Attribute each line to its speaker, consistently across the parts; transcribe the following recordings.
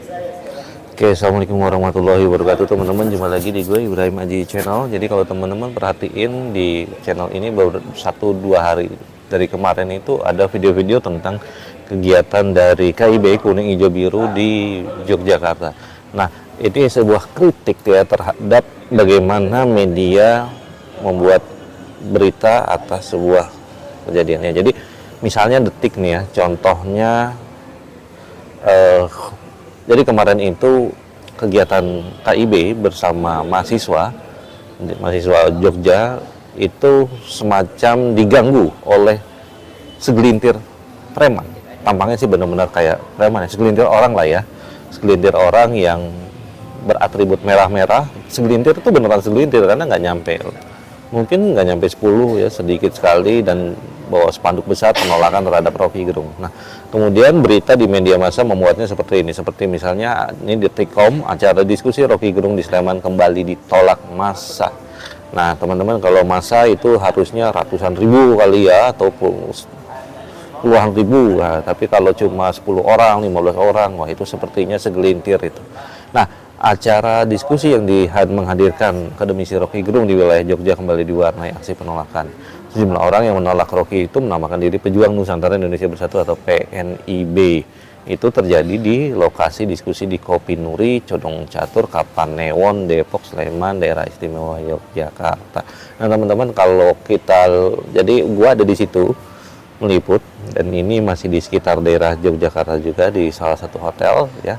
Speaker 1: Oke, assalamualaikum warahmatullahi wabarakatuh teman-teman. Jumpa lagi di gue Ibrahim Aji Channel. Jadi kalau teman-teman perhatiin di channel ini baru 1-2 hari dari kemarin itu ada video-video tentang kegiatan dari KIB Kuning Hijau Biru di Yogyakarta. Nah, ini sebuah kritik ya terhadap bagaimana media membuat berita atas sebuah kejadiannya. Jadi misalnya Detik nih ya, contohnya jadi kemarin itu kegiatan KIB bersama mahasiswa Jogja itu semacam diganggu oleh segelintir preman. Tampaknya sih benar-benar kayak preman ya, segelintir orang lah ya. Segelintir orang yang beratribut merah-merah, segelintir itu beneran segelintir karena nggak nyampe. Mungkin nggak nyampe 10 ya, sedikit sekali, dan bawa spanduk besar penolakan terhadap Rocky Gerung. Nah, kemudian berita di media massa memuatnya seperti ini, seperti misalnya ini Detikcom, acara diskusi Rocky Gerung di Sleman kembali ditolak massa. Nah, teman-teman, kalau massa itu harusnya ratusan ribu kali ya, atau puluhan ribu. Nah, tapi kalau cuma 10 orang, 15 orang, wah itu sepertinya segelintir itu. Nah, acara diskusi yang menghadirkan akademisi Rocky Gerung di wilayah Jogja kembali diwarnai aksi penolakan. Sejumlah orang yang menolak Rocky itu menamakan diri Pejuang Nusantara Indonesia Bersatu atau PNIB. Itu terjadi di lokasi diskusi di Kopi Nuri, Condong Catur, Kapanewon, Depok, Sleman, Daerah Istimewa Yogyakarta. Nah, teman-teman, kalau jadi gua ada di situ meliput, dan ini masih di sekitar daerah Yogyakarta juga di salah satu hotel ya.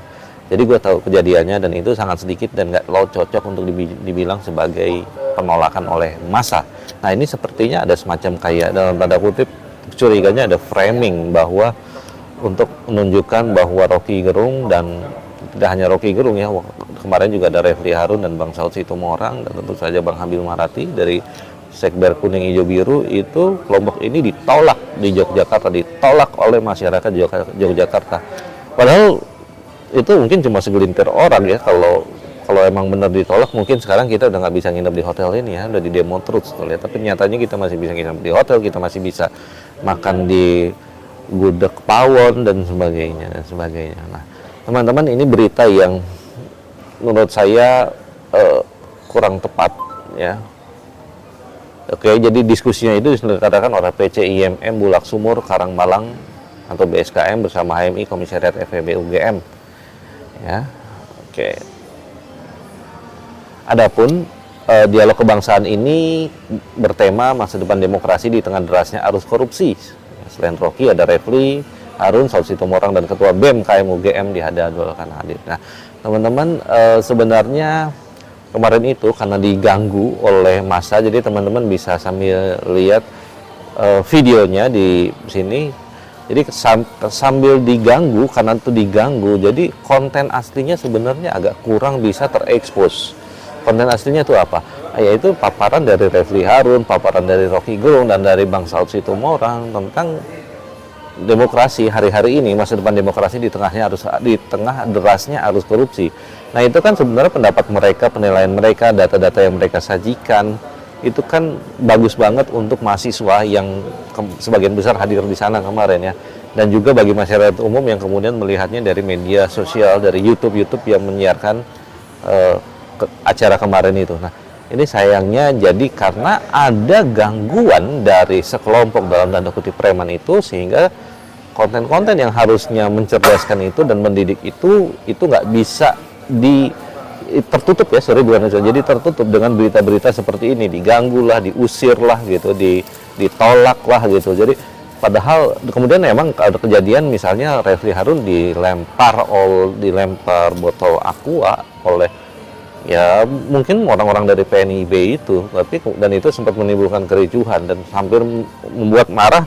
Speaker 1: Jadi gue tahu kejadiannya, dan itu sangat sedikit dan nggak cocok untuk dibilang sebagai penolakan oleh massa. Nah, ini sepertinya ada semacam kayak dalam tanda kutip curiganya ada framing bahwa untuk menunjukkan bahwa Rocky Gerung, dan tidak hanya Rocky Gerung ya, kemarin juga ada Refli Harun dan Bang Saud Situmorang, dan tentu saja Bang Habil Marati dari Sekber Kuning Hijau Biru, itu kelompok ini ditolak di Yogyakarta, ditolak oleh masyarakat Yogyakarta. Padahal itu mungkin cuma segelintir orang ya. Kalau emang benar ditolak, mungkin sekarang kita udah nggak bisa nginep di hotel ini ya, udah di demo terus ya. Tapi nyatanya kita masih bisa nginep di hotel, kita masih bisa makan di gudeg pawon dan sebagainya. Nah, teman-teman, ini berita yang menurut saya kurang tepat ya. Oke, jadi diskusinya itu diselenggarakan oleh PCIMM Bulak Sumur Karangmalang atau BSKM bersama HMI Komisariat FEB UGM. Ya, oke. Adapun dialog kebangsaan ini bertema masa depan demokrasi di tengah derasnya arus korupsi. Selain Rocky, ada Refli Harun, Saud Situmorang, dan Ketua BEM KM UGM dihadapkan hadir. Nah, teman-teman, sebenarnya kemarin itu karena diganggu oleh massa, jadi teman-teman bisa sambil lihat videonya di sini. Jadi sambil diganggu, karena itu diganggu, jadi konten aslinya sebenarnya agak kurang bisa terekspos. Konten aslinya itu apa? Yaitu paparan dari Refli Harun, paparan dari Rocky Gerung, dan dari Bang Saud Situmorang tentang demokrasi hari-hari ini, masa depan demokrasi di tengah derasnya arus korupsi. Nah, itu kan sebenarnya pendapat mereka, penilaian mereka, data-data yang mereka sajikan, itu kan bagus banget untuk mahasiswa yang sebagian besar hadir di sana kemarin ya, dan juga bagi masyarakat umum yang kemudian melihatnya dari media sosial, dari YouTube yang menyiarkan acara kemarin itu. Nah, ini sayangnya jadi karena ada gangguan dari sekelompok dalam tanda kutip preman itu, sehingga konten-konten yang harusnya mencerdaskan itu dan mendidik itu nggak bisa tertutup ya, jadi tertutup dengan berita-berita seperti ini, diganggu lah, diusir lah gitu, ditolak lah gitu. Jadi padahal kemudian memang ada kejadian misalnya Refli Harun dilempar botol aqua oleh ya mungkin orang-orang dari PNIB itu, dan itu sempat menimbulkan kericuhan dan hampir membuat marah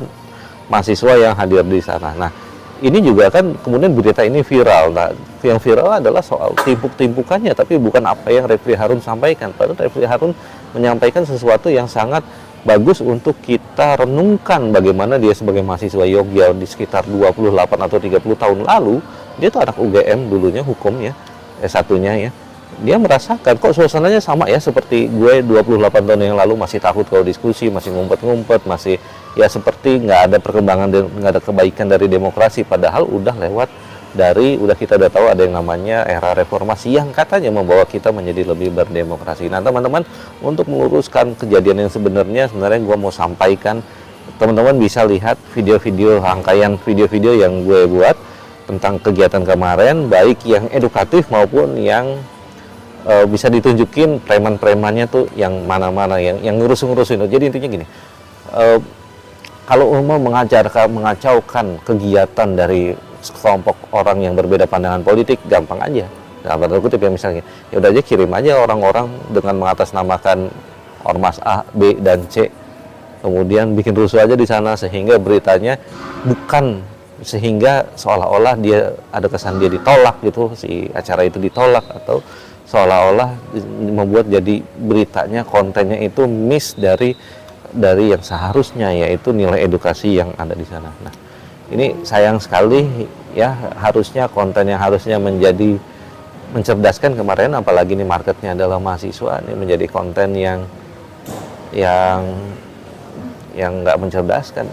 Speaker 1: mahasiswa yang hadir di sana. Nah, ini juga kan kemudian berita ini viral. Nah, yang viral adalah soal timpuk-timpukannya, tapi bukan apa yang Refli Harun sampaikan. Padahal Refli Harun menyampaikan sesuatu yang sangat bagus untuk kita renungkan, bagaimana dia sebagai mahasiswa Yogya di sekitar 28 atau 30 tahun lalu, dia tuh anak UGM dulunya, hukum ya, S1-nya ya. Dia merasakan kok suasananya sama ya seperti gue 28 tahun yang lalu, masih takut kalau diskusi, masih ngumpet-ngumpet, masih ya seperti nggak ada perkembangan dan nggak ada kebaikan dari demokrasi, padahal udah lewat udah kita udah tahu ada yang namanya era reformasi yang katanya membawa kita menjadi lebih berdemokrasi. Nah teman-teman, untuk meluruskan kejadian yang sebenarnya gue mau sampaikan, teman-teman bisa lihat video-video, rangkaian video-video yang gue buat tentang kegiatan kemarin, baik yang edukatif maupun yang bisa ditunjukin preman-premannya tuh yang mana-mana, yang ngurus-ngurusin. Jadi intinya gini, kalau mau mengacaukan kegiatan dari sekelompok orang yang berbeda pandangan politik, gampang aja. Dalam tanda kutip ya, misalnya, ya udah aja kirim aja orang-orang dengan mengatasnamakan ormas A, B, dan C, kemudian bikin rusuh aja di sana sehingga beritanya sehingga seolah-olah dia ada kesan dia ditolak gitu, si acara itu ditolak, atau seolah-olah membuat jadi beritanya, kontennya itu miss dari yang seharusnya, yaitu nilai edukasi yang ada di sana. Nah, ini sayang sekali ya, harusnya konten yang harusnya menjadi mencerdaskan kemarin, apalagi ini marketnya adalah mahasiswa, ini menjadi konten yang nggak mencerdaskan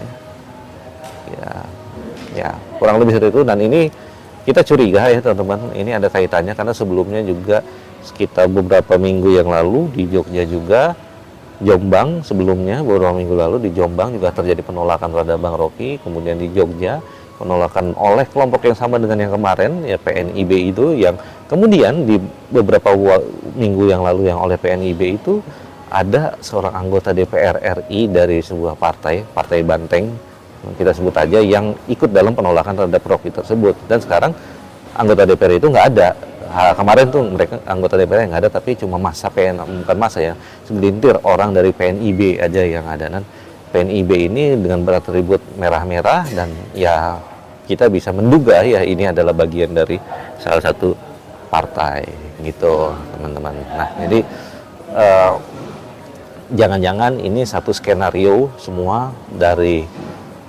Speaker 1: ya kurang lebih seperti itu. Dan ini kita curiga ya teman-teman, ini ada kaitannya karena sebelumnya juga sekitar beberapa minggu yang lalu di Jogja juga, Jombang sebelumnya beberapa minggu lalu di Jombang juga terjadi penolakan terhadap Bang Rocky. Kemudian di Jogja penolakan oleh kelompok yang sama dengan yang kemarin, ya PNIB itu, yang kemudian di beberapa minggu yang lalu yang oleh PNIB itu ada seorang anggota DPR RI dari sebuah partai Banteng, kita sebut aja, yang ikut dalam penolakan terhadap Rocky tersebut. Dan sekarang anggota DPR itu nggak ada. Kemarin tuh mereka anggota DPR yang nggak ada, tapi cuma bukan masa ya, segelintir orang dari PNIB aja yang ada. Dan PNIB ini dengan beratribut merah-merah, dan ya kita bisa menduga ya ini adalah bagian dari salah satu partai gitu teman-teman. Nah jadi jangan-jangan ini satu skenario semua dari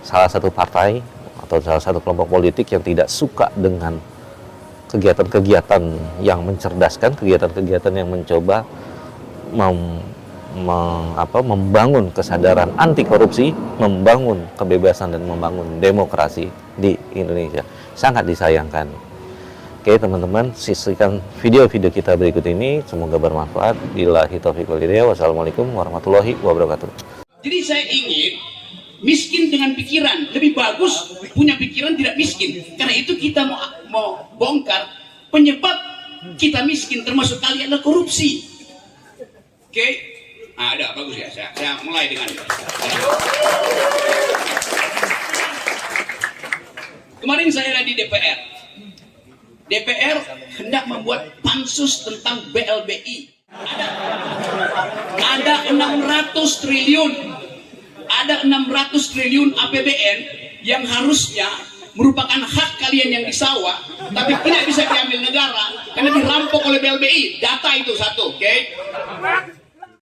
Speaker 1: salah satu partai atau salah satu kelompok politik yang tidak suka dengan kegiatan-kegiatan yang mencerdaskan, kegiatan-kegiatan yang mencoba membangun kesadaran anti korupsi, membangun kebebasan dan membangun demokrasi di Indonesia. Sangat disayangkan. Oke teman-teman, saksikan video-video kita berikut ini, semoga bermanfaat. Billahi taufiq wal hidayah. Wassalamualaikum warahmatullahi wabarakatuh.
Speaker 2: Jadi saya ingin miskin dengan pikiran, lebih bagus punya pikiran tidak miskin. Karena itu kita mau bongkar penyebab kita miskin, termasuk kalian adalah korupsi. Oke? Ada bagus ya. Saya mulai dengan kemarin saya ada di DPR. DPR hendak membuat pansus tentang BLBI. Ada 600 triliun. Ada 600 triliun APBN yang harusnya merupakan hak kalian yang di sawah, tapi tidak bisa diambil negara karena dirampok oleh BLBI. Data itu satu, oke?